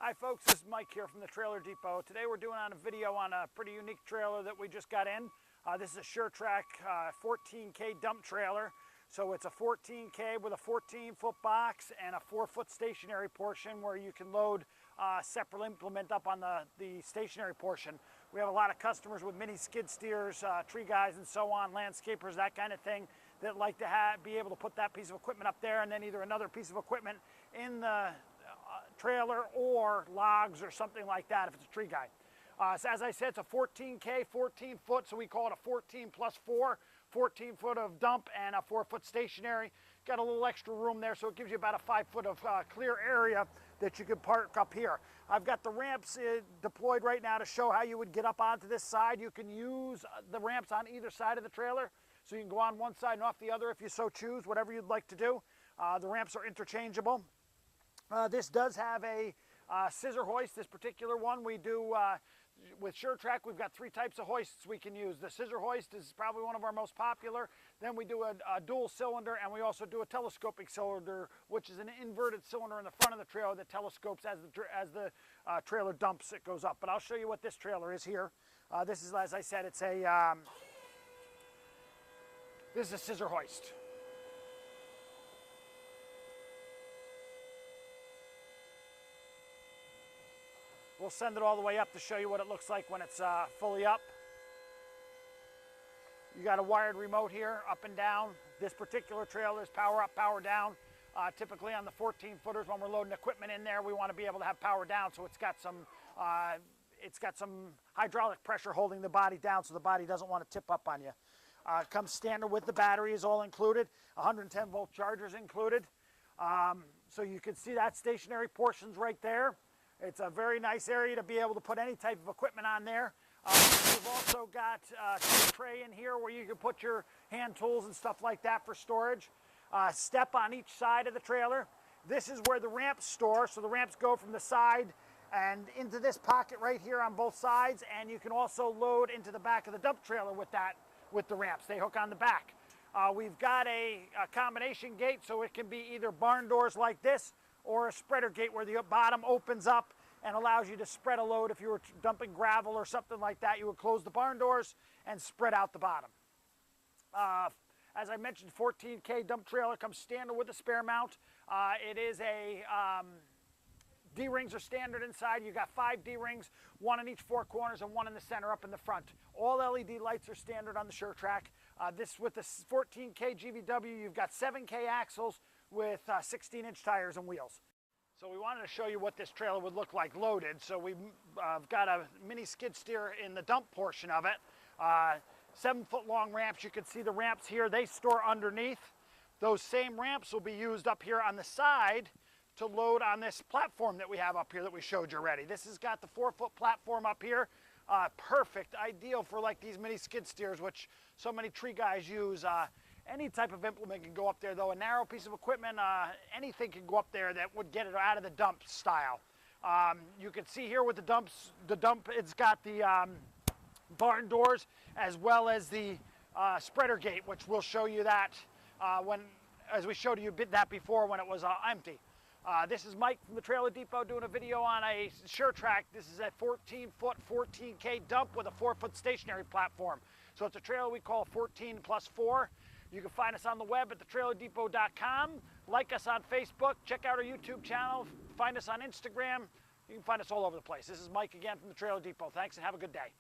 Hi folks, this is Mike here from the Trailer Depot. Today we're doing a video on a pretty unique trailer that we just got in. This is a Sure-Trac 14K dump trailer. So it's a 14K with a 14-foot box and a 4-foot stationary portion where you can load a separate implement up on the stationary portion. We have a lot of customers with mini skid steers, tree guys and so on, landscapers, that kind of thing, that like to be able to put that piece of equipment up there and then either another piece of equipment in the trailer or logs or something like that if it's a tree guy. So as I said, it's a 14K, 14 foot, so we call it a 14 plus 4, 14 foot of dump and a 4-foot stationary. Got a little extra room there, so it gives you about a 5 foot of clear area that you could park up here. I've got the ramps deployed right now to show how you would get up onto this side. You can use the ramps on either side of the trailer, so you can go on one side and off the other if you so choose, whatever you'd like to do. The ramps are interchangeable. This does have a scissor hoist. This particular one we do with Sure-Trac. We've got 3 types of hoists we can use. The scissor hoist is probably one of our most popular. Then we do a dual cylinder, and we also do a telescoping cylinder, which is an inverted cylinder in the front of the trailer that telescopes as the trailer dumps, it goes up. But I'll show you what this trailer is here. This is, as I said, it's this is a scissor hoist. We'll send it all the way up to show you what it looks like when it's fully up. You got a wired remote here, up and down. This particular trailer is power up, power down. Typically on the 14 footers, when we're loading equipment in there, we want to be able to have power down, so it's got some hydraulic pressure holding the body down so the body doesn't want to tip up on you. Comes standard with the batteries all included, 110 volt chargers included. So you can see that stationary portion's right there. It's a very nice area to be able to put any type of equipment on there. We've also got a tray in here where you can put your hand tools and stuff like that for storage. Step on each side of the trailer. This is where the ramps store, so the ramps go from the side and into this pocket right here on both sides, and you can also load into the back of the dump trailer with the ramps. They hook on the back. We've got a combination gate, so it can be either barn doors like this or a spreader gate where the bottom opens up and allows you to spread a load. If you were dumping gravel or something like that, you would close the barn doors and spread out the bottom. As I mentioned, 14K dump trailer comes standard with a spare mount. It is a D-rings are standard inside. You got 5 D-rings, 1 in each 4 corners and 1 in the center up in the front. All LED lights are standard on the Sure-Trac. This with the 14K GVW, you've got 7K axles with 16-inch tires and wheels. So we wanted to show you what this trailer would look like loaded. So we've got a mini skid steer in the dump portion of it. 7-foot long ramps. You can see the ramps here. They store underneath. Those same ramps will be used up here on the side to load on this platform that we have up here that we showed you already. This has got the 4-foot platform up here. Perfect, ideal for like these mini skid steers, which so many tree guys use. Any type of implement can go up there though. A narrow piece of equipment, anything can go up there that would get it out of the dump style. You can see here with the dump, it's got the barn doors as well as the spreader gate, which we'll show you that as we showed you that before when it was empty. This is Mike from the Trailer Depot doing a video on a Sure-Trac. This is a 14-foot, 14K dump with a 4-foot stationary platform. So it's a trailer we call 14 plus 4. You can find us on the web at thetrailerdepot.com. Like us on Facebook. Check out our YouTube channel. Find us on Instagram. You can find us all over the place. This is Mike again from the Trailer Depot. Thanks and have a good day.